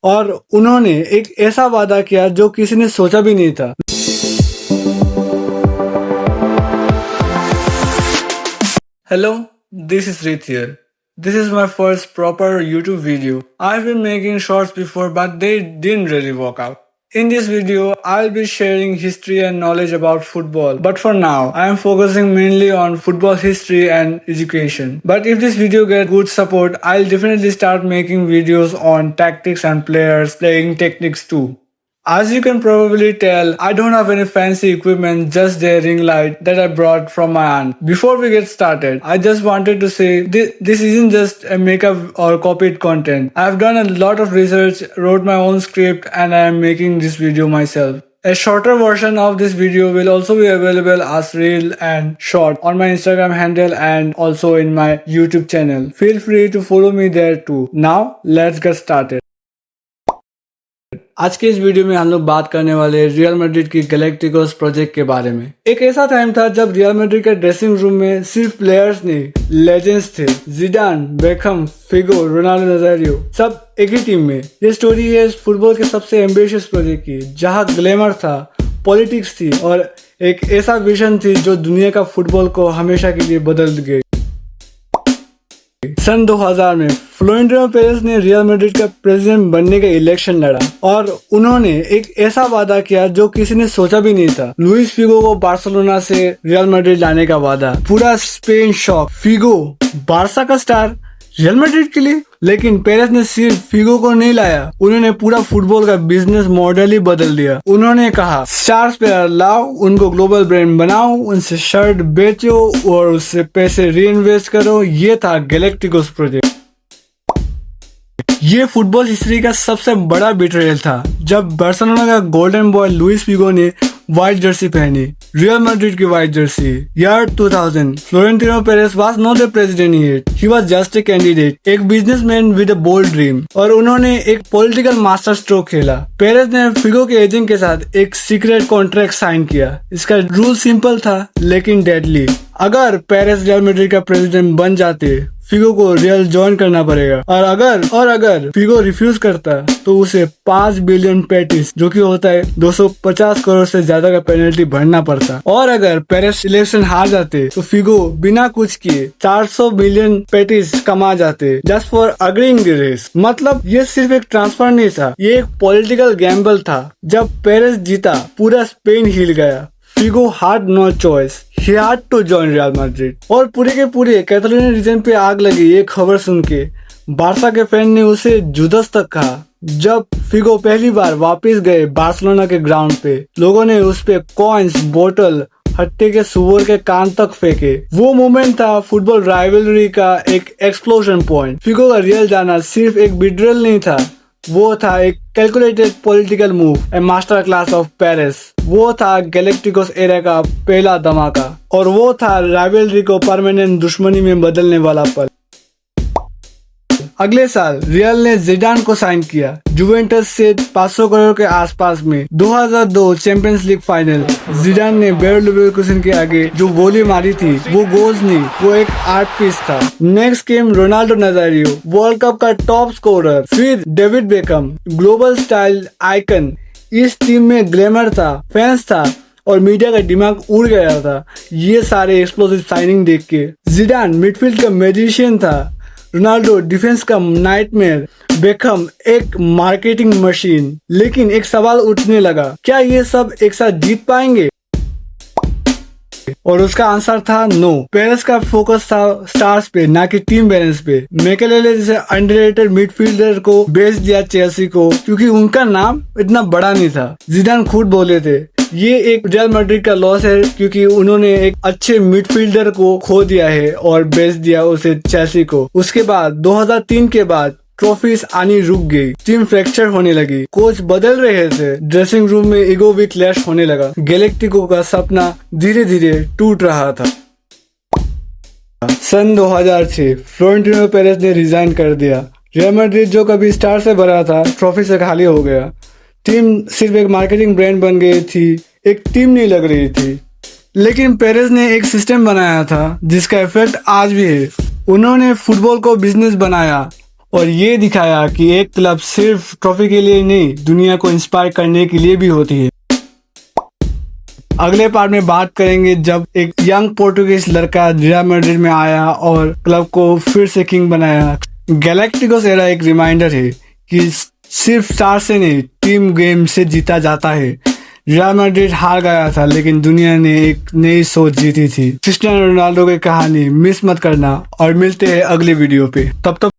और उन्होंने एक ऐसा वादा किया जो किसी ने सोचा भी नहीं था। Hello, this is Rith here. This is my first proper YouTube video. I've been making shorts before, but they didn't really work out. In this video, I'll be sharing history and knowledge about football. But for now, I am focusing mainly on football history and education. But if this video gets good support, I'll definitely start making videos on tactics and players playing techniques too. As you can probably tell, I don't have any fancy equipment, just the ring light that I brought from my aunt. Before we get started, I just wanted to say this isn't just a makeup or copied content. I've done a lot of research, wrote my own script, and I am making this video myself. A shorter version of this video will also be available as reel and short on my Instagram handle and also in my YouTube channel. Feel free to follow me there too. Now, let's get started. आज के इस video में हम लोग बात करने वाले real Madrid की गैलेक्टिकोस प्रोजेक्ट के बारे में। एक ऐसा टाइम था जब रियल मैड्रिड के ड्रेसिंग रूम में सिर्फ प्लेयर्स नहीं, लेजेंड्स थे। जिडान, बेकहम, फिगो, रोनाल्डो नजारियो, सब एक ही टीम में। ये स्टोरी है फुटबॉल के सबसे एम्बिशियस प्रोजेक्ट की, जहाँ ग्लैमर था, पॉलिटिक्स थी और एक ऐसा विजन थी जो दुनिया का फुटबॉल को हमेशा के लिए बदल गई। सन 2000 में फ्लोरेंटिनो पेरेस ने रियल मैड्रिड का प्रेसिडेंट बनने का इलेक्शन लड़ा और उन्होंने एक ऐसा वादा किया जो किसी ने सोचा भी नहीं था। लुइस फिगो को बार्सिलोना से रियल मैड्रिड लाने का वादा। पूरा स्पेन शॉक। फिगो, बार्सा का स्टार, रियल मैड्रिड के लिए। लेकिन पेरेस ने सिर्फ फिगो को नहीं लाया, उन्होंने पूरा फुटबॉल का बिजनेस मॉडल ही बदल दिया। उन्होंने कहा स्टार प्लेयर लाओ, उनको ग्लोबल ब्रांड बनाओ, उनसे शर्ट बेचो और उससे पैसे री इन्वेस्ट करो। ये था गैलेक्टिकोस प्रोजेक्ट। ये फुटबॉल हिस्ट्री का सबसे बड़ा बिट्रेयल था जब बार्सिलोना का गोल्डन बॉय लुइस फिगो ने व्हाइट जर्सी पहनी, रियल मैड्रिड की white jersey. Year 2000, Florentino Perez was not a president yet, he was just a candidate, एक businessman with a bold dream, और उन्होंने एक पॉलिटिकल मास्टर स्ट्रोक खेला। Perez ने Figo के एजेंट के साथ एक सीक्रेट कॉन्ट्रैक्ट साइन किया। इसका रूल सिंपल था लेकिन डेडली। अगर पेरेस रियल मैड्रिड का प्रेसिडेंट बन जाते, फिगो को रियल ज्वाइन करना पड़ेगा, और अगर फिगो रिफ्यूज करता तो उसे 5 बिलियन पेटिस, जो कि होता है 250 करोड़ से ज्यादा का पेनल्टी भरना पड़ता। और अगर पेरेस इलेक्शन हार जाते तो फिगो बिना कुछ किए 400 मिलियन पेटिस कमा जाते, just for agreeing the race. मतलब ये सिर्फ एक ट्रांसफर नहीं था, ये एक पॉलिटिकल गैम्बल था। जब पेरेस जीता, पूरा स्पेन हिल गया। Figo had no choice, he had to join Real Madrid। और पूरे के पूरे कैटलोनिया रीजन पे आग लगी ये खबर सुन के। बार्सा के फैन ने उसे जुदस तक कहा। जब फिगो पहली बार वापस गए बार्सिलोना के ग्राउंड पे, लोगों ने उस पे कॉइन्स, बोतल, हट्टे के सुअर के कान तक फेंके। वो मोमेंट था फुटबॉल राइवलरी का एक एक्सप्लोजन पॉइंट। फिगो का रियल जाना सिर्फ एक बिट्रेयल नहीं था, वो था एक calculated political move, a master class of Perez. वो था गैलेक्टिकोस एरा का पहला धमाका, और वो था राइवलरी को परमानेंट दुश्मनी में बदलने वाला पल। अगले साल रियल ने जिडान को साइन किया, जुवेंटस से 500 करोड़ के आसपास में। 2002 चैंपियंस लीग फाइनल, जिडान ने बायर लेवरकुसेन के आगे जो गोली मारी थी वो गोल्स नहीं, वो एक आर्ट पीस था। नेक्स्ट केम रोनाल्डो नजारियो, वर्ल्ड कप का टॉप स्कोरर। फिर David Beckham, global style icon. इस टीम में ग्लैमर था, फैंस था और मीडिया का दिमाग उड़ गया था ये सारे एक्सप्लोसिव साइनिंग देख के। जिडान मिडफील्ड का मैजिशियन था, रोनाल्डो डिफेंस का नाइटमेयर, बेकहम एक मार्केटिंग मशीन। लेकिन एक सवाल उठने लगा, क्या ये सब एक साथ जीत पाएंगे? और उसका आंसर था नो। पेरेस का फोकस था स्टार्स पे, ना कि टीम बैलेंस पे। मैकेलेले जैसे अंडररेटेड मिडफील्डर को बेच दिया चेल्सी को, क्योंकि उनका नाम इतना बड़ा नहीं था। जिडान खुद बोले थे ये एक रियल मैड्रिड का लॉस है, क्योंकि उन्होंने एक अच्छे मिडफील्डर को खो दिया है और बेच दिया उसे चेल्सी को। उसके बाद 2003 के बाद ट्रॉफीज आनी रुक गई, टीम फ्रैक्चर होने लगी, कोच बदल रहे थे, ड्रेसिंग रूम में ईगो भी क्लैश होने लगा। गैलेक्टिको का सपना धीरे धीरे टूट रहा था। सन 2006 फ्लोरेंटिनो पेरेस ने रिजाइन कर दिया। रियल मैड्रिड जो कभी स्टार से भरा था, ट्रॉफी से खाली हो गया। टीम सिर्फ एक मार्केटिंग ब्रांड बन गई थी, एक टीम नहीं लग रही थी। लेकिन पेरेस ने एक सिस्टम बनाया था जिसका इफेक्ट आज भी है। उन्होंने फुटबॉल को बिजनेस बनाया और ये दिखाया कि एक क्लब सिर्फ ट्रॉफी के लिए नहीं, दुनिया को इंस्पायर करने के लिए भी होती है। अगले पार्ट में बात करेंगे जब एक यंग पोर्टुगीज लड़का रियल मैड्रिड में आया और क्लब को फिर से किंग बनाया। गैलेक्टिकोस एरा एक रिमाइंडर है कि सिर्फ स्टार से नहीं, टीम गेम से जीता जाता है। रियल मैड्रिड हार गया था, लेकिन दुनिया ने एक नई सोच जीती थी। क्रिस्टियानो रोनाल्डो की कहानी मिस मत करना और मिलते हैं अगले वीडियो पे। तब तक